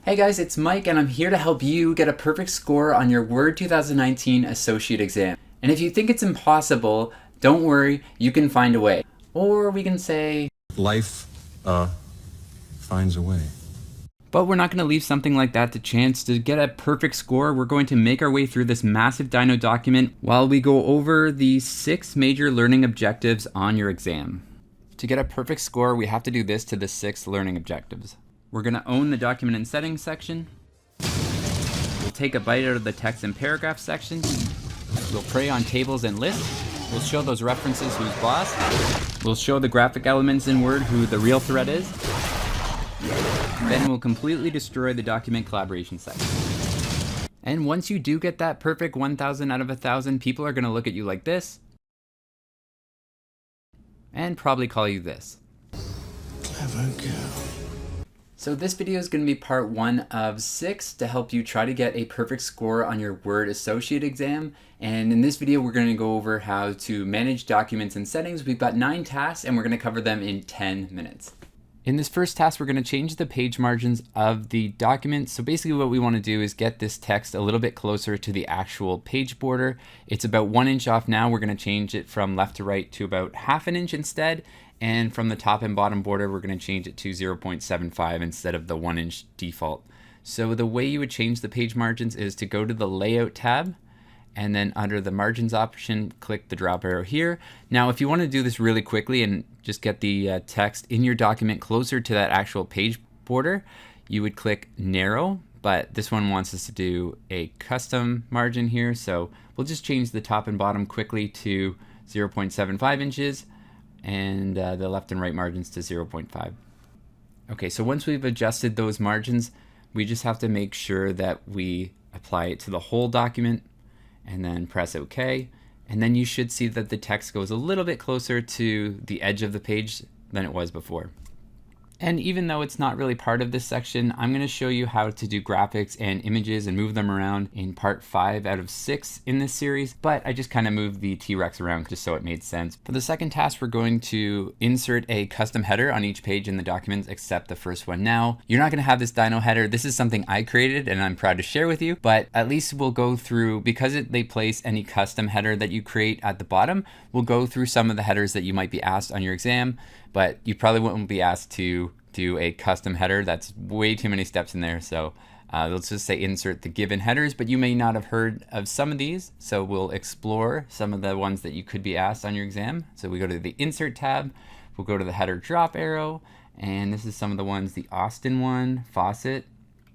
Hey guys, it's Mike and I'm here to help you get a perfect score on your Word 2019 Associate Exam. And if you think it's impossible, don't worry, you can find a way. Or we can say, Life finds a way. but we're not going to leave something like that to chance. To get a perfect score, we're going to make our way through this massive Dino document while we go over the 6 major learning objectives on your exam. To get a perfect score, we have to do this to the 6 learning objectives. We're going to own the document and settings section. We'll take a bite out of the text and paragraph section. We'll prey on tables and lists. We'll show those references who's boss. We'll show the graphic elements in Word who the real thread is. Then we'll completely destroy the document collaboration section. And once you do get that perfect 1,000 out of 1,000, people are going to look at you like this. And probably call you this. Clever girl. So this video is going to be part 1 of 6 to help you try to get a perfect score on your Word Associate exam. And in this video, we're going to go over how to manage documents and settings. We've got 9 tasks and we're going to cover them in 10 minutes. In this first task, we're going to change the page margins of the document. So basically what we want to do is get this text a little bit closer to the actual page border. It's about 1 inch off now. We're going to change it from left to right to about ½ an inch instead. And from the top and bottom border, we're going to change it to 0.75 instead of the 1 inch default. So the way you would change the page margins is to go to the Layout tab, and then under the Margins option, click the drop arrow here. Now, if you want to do this really quickly and just get the text in your document closer to that actual page border, you would click Narrow, but this one wants us to do a custom margin here. So we'll just change the top and bottom quickly to 0.75 inches. And the left and right margins to 0.5. Okay, so once we've adjusted those margins, we just have to make sure that we apply it to the whole document and then press OK. And then you should see that the text goes a little bit closer to the edge of the page than it was before. And even though it's not really part of this section, I'm going to show you how to do graphics and images and move them around in part 5 out of 6 in this series, but I just kind of moved the T-Rex around just so it made sense. For the second task, we're going to insert a custom header on each page in the documents except the first one. Now, you're not going to have this Dino header. This is something I created and I'm proud to share with you, but at least we'll go through, because they place any custom header that you create at the bottom, we'll go through some of the headers that you might be asked on your exam, but you probably won't be asked to do a custom header. That's way too many steps in there. So let's just say insert the given headers, but you may not have heard of some of these. So we'll explore some of the ones that you could be asked on your exam. So we go to the Insert tab, we'll go to the header drop arrow, and this is some of the ones: the Austin one, Faucet,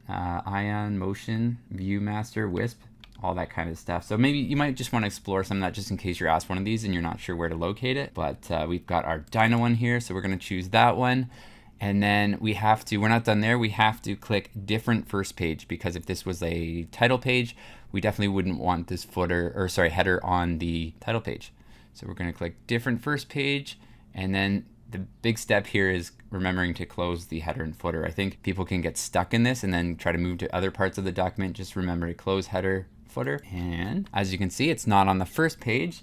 Ion, Motion, Viewmaster, Wisp, all that kind of stuff. So maybe you might just want to explore some of that just in case you're asked one of these and you're not sure where to locate it. But we've got our Dino one here, so we're going to choose that one. And then we have to, we're not done there, we have to click different first page, because if this was a title page, we definitely wouldn't want this header on the title page. So we're going to click different first page, and then the big step here is remembering to close the header and footer. I think people can get stuck in this and then try to move to other parts of the document. Just remember to close header, footer. And as you can see, it's not on the first page,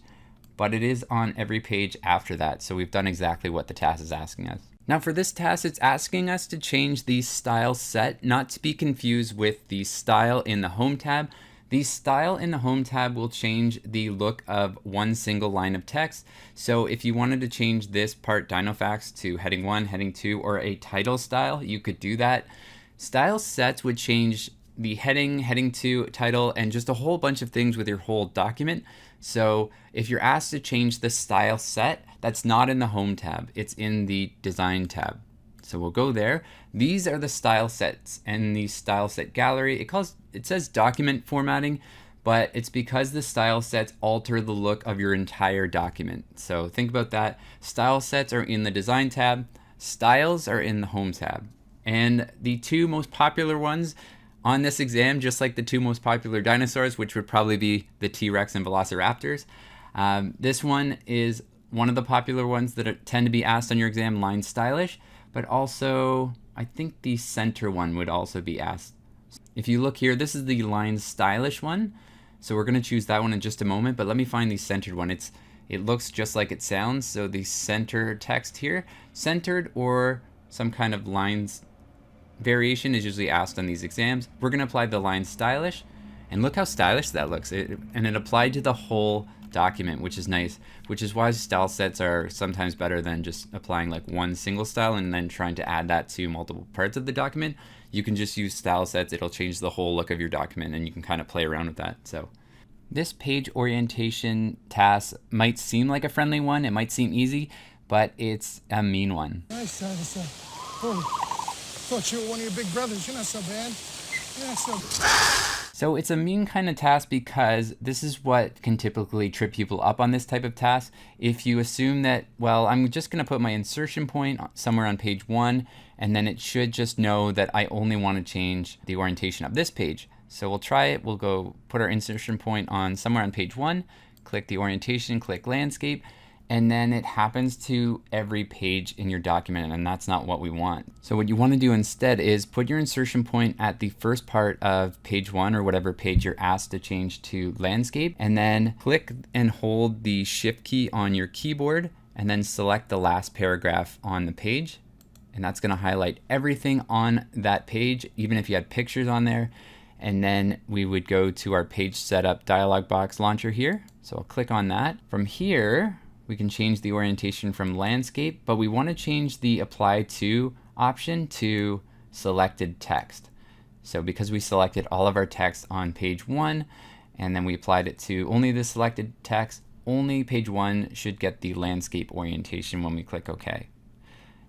but it is on every page after that. So we've done exactly what the task is asking us. Now for this task, it's asking us to change the style set, not to be confused with the style in the Home tab. The style in the Home tab will change the look of one single line of text. So if you wanted to change this part, Dino Facts, to heading 1, heading 2, or a title style, you could do that. Style sets would change the heading, heading 2, title, and just a whole bunch of things with your whole document. So if you're asked to change the style set, that's not in the Home tab, it's in the Design tab. So we'll go there. These are the style sets and the style set gallery. It says document formatting, but it's because the style sets alter the look of your entire document. So think about that. Style sets are in the Design tab, styles are in the Home tab. And the 2 most popular ones on this exam, just like the 2 most popular dinosaurs, which would probably be the T-Rex and Velociraptors. This one is one of the popular ones that tend to be asked on your exam, line stylish, but also I think the center one would also be asked. If you look here, this is the line stylish one. So we're going to choose that one in just a moment, but let me find the centered one. It looks just like it sounds. So the center text here, centered or some kind of lines variation is usually asked on these exams. We're going to apply the line stylish, and look how stylish that looks. And it applied to the whole document, which is nice, which is why style sets are sometimes better than just applying like one single style and then trying to add that to multiple parts of the document. You can just use style sets. It'll change the whole look of your document, and you can kind of play around with that. So this page orientation task might seem like a friendly one. It might seem easy, but it's a mean one. Nice dinosaur. Oh, thought you were one of your big brothers. You're not so bad. You're not so... So it's a mean kind of task because this is what can typically trip people up on this type of task. If you assume that, well, I'm just going to put my insertion point somewhere on page 1, and then it should just know that I only want to change the orientation of this page. So we'll try it. We'll go put our insertion point on somewhere on page 1, click the orientation, click landscape, and then it happens to every page in your document, and that's not what we want. So what you want to do instead is put your insertion point at the first part of page 1 or whatever page you're asked to change to landscape, and then click and hold the shift key on your keyboard and then select the last paragraph on the page. And that's going to highlight everything on that page, even if you had pictures on there. And then we would go to our page setup dialog box launcher here. So I'll click on that. From here, we can change the orientation from landscape, but we want to change the apply to option to selected text. So because we selected all of our text on page 1, and then we applied it to only the selected text, only page 1 should get the landscape orientation when we click OK.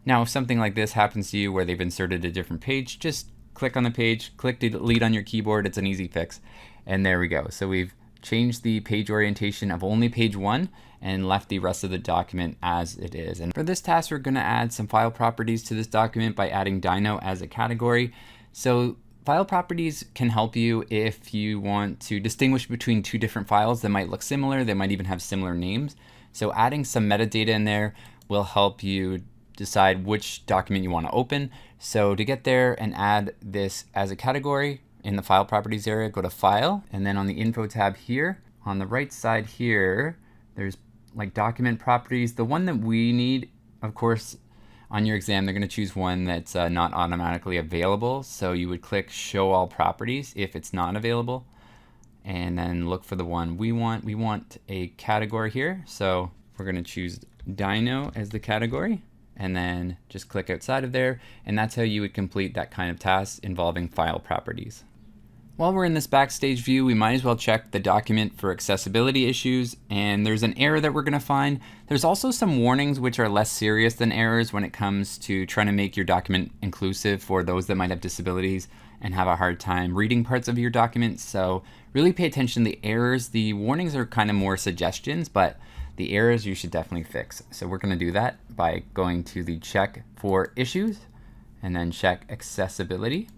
Now, if something like this happens to you where they've inserted a different page, just click on the page, click delete on your keyboard. It's an easy fix. And there we go. So we've changed the page orientation of only page 1 and left the rest of the document as it is. And for this task, we're going to add some file properties to this document by adding Dino as a category. So file properties can help you if you want to distinguish between two different files that might look similar. They might even have similar names. So adding some metadata in there will help you decide which document you want to open. So to get there and add this as a category, in the file properties area, go to file, and then on the info tab here, on the right side here, there's like document properties. The one that we need, of course, on your exam, they're going to choose one that's not automatically available. So you would click show all properties if it's not available, and then look for the one we want. We want a category here. So we're going to choose Dino as the category, and then just click outside of there. And that's how you would complete that kind of task involving file properties. While we're in this backstage view, we might as well check the document for accessibility issues, and there's an error that we're going to find. There's also some warnings which are less serious than errors when it comes to trying to make your document inclusive for those that might have disabilities and have a hard time reading parts of your document. So really pay attention to the errors. The warnings are kind of more suggestions, but the errors you should definitely fix. So we're going to do that by going to the check for issues and then check accessibility.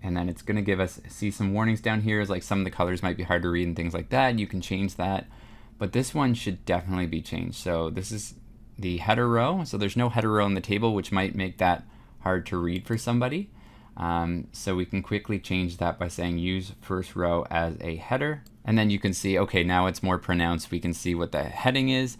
And then it's going to give us, see some warnings down here, is like some of the colors might be hard to read and things like that. You can change that, but this one should definitely be changed. So this is the header row. So there's no header row in the table, which might make that hard to read for somebody. So we can quickly change that by saying use first row as a header. And then you can see, okay, now it's more pronounced. We can see what the heading is.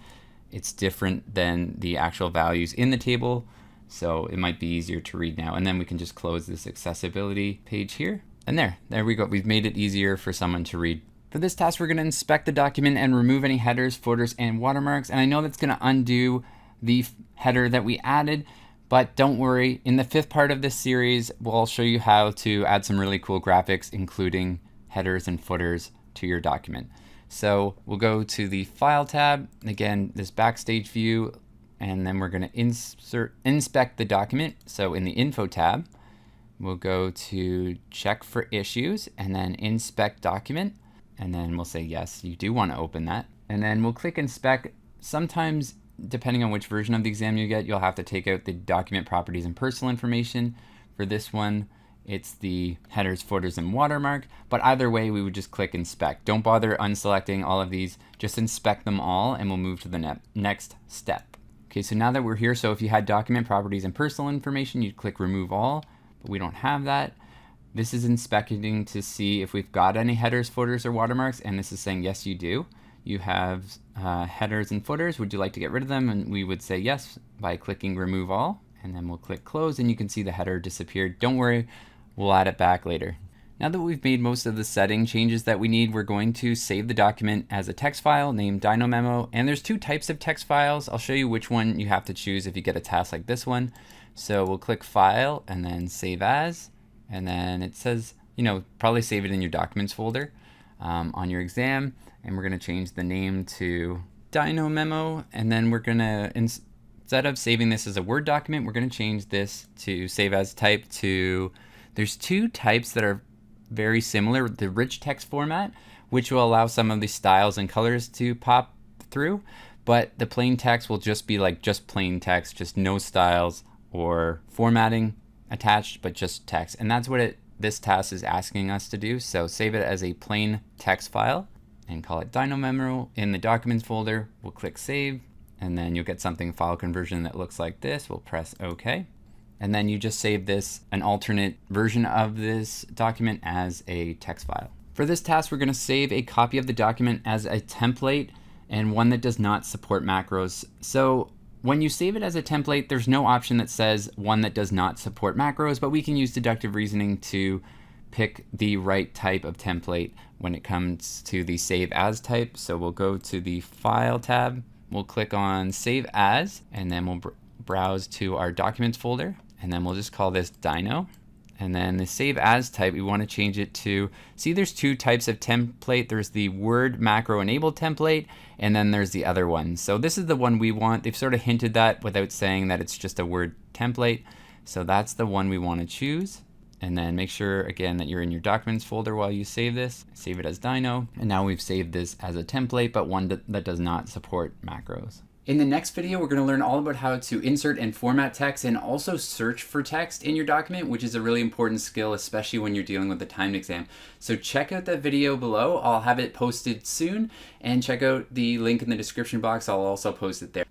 It's different than the actual values in the table. So it might be easier to read now. And then we can just close this accessibility page here. And there we go. We've made it easier for someone to read. For this task, we're going to inspect the document and remove any headers, footers, and watermarks. And I know that's going to undo the header that we added, but don't worry. In the 5th part of this series, we'll show you how to add some really cool graphics, including headers and footers to your document. So we'll go to the File tab. Again, this backstage view. And then we're going to inspect the document. So in the Info tab, we'll go to Check for Issues and then Inspect Document. And then we'll say, yes, you do want to open that. And then we'll click Inspect. Sometimes, depending on which version of the exam you get, you'll have to take out the document properties and personal information. For this one, it's the headers, footers, and watermark. But either way, we would just click Inspect. Don't bother unselecting all of these. Just inspect them all, and we'll move to the next step. Okay, so now that we're here, so if you had document properties and personal information, you'd click remove all, but we don't have that. This is inspecting to see if we've got any headers, footers, or watermarks, and this is saying yes, you do. You have headers and footers. Would you like to get rid of them? And we would say yes by clicking remove all, and then we'll click close, and you can see the header disappeared. Don't worry, we'll add it back later. Now that we've made most of the setting changes that we need, we're going to save the document as a text file named Dino Memo. And there's two types of text files. I'll show you which one you have to choose if you get a task like this one. So we'll click File and then Save As. And then it says, probably save it in your Documents folder on your exam. And we're going to change the name to Dino Memo. And then we're going to, instead of saving this as a Word document, we're going to change this to Save As type to, there's two types that are very similar. The rich text format, which will allow some of the styles and colors to pop through, but the plain text will just be like just plain text, just no styles or formatting attached, but just text. And that's what this task is asking us to do. So save it as a plain text file and call it Dino Memo in the Documents folder. We'll click Save, and then you'll get something file conversion that looks like this. We'll press OK. And then you just save this, an alternate version of this document, as a text file. For this task, we're going to save a copy of the document as a template and one that does not support macros. So when you save it as a template, there's no option that says one that does not support macros, but we can use deductive reasoning to pick the right type of template when it comes to the Save As type. So we'll go to the File tab, we'll click on Save As, and then we'll browse to our Documents folder. And then we'll just call this Dino. And then the Save As type, we want to change it to, see there's two types of template. There's the Word macro enabled template, and then there's the other one. So this is the one we want. They've sort of hinted that without saying that it's just a Word template. So that's the one we want to choose. And then make sure, again, that you're in your Documents folder while you save this. Save it as Dino. And now we've saved this as a template, but one that does not support macros. In the next video, we're going to learn all about how to insert and format text and also search for text in your document, which is a really important skill, especially when you're dealing with a timed exam. So check out that video below. I'll have it posted soon, and check out the link in the description box. I'll also post it there.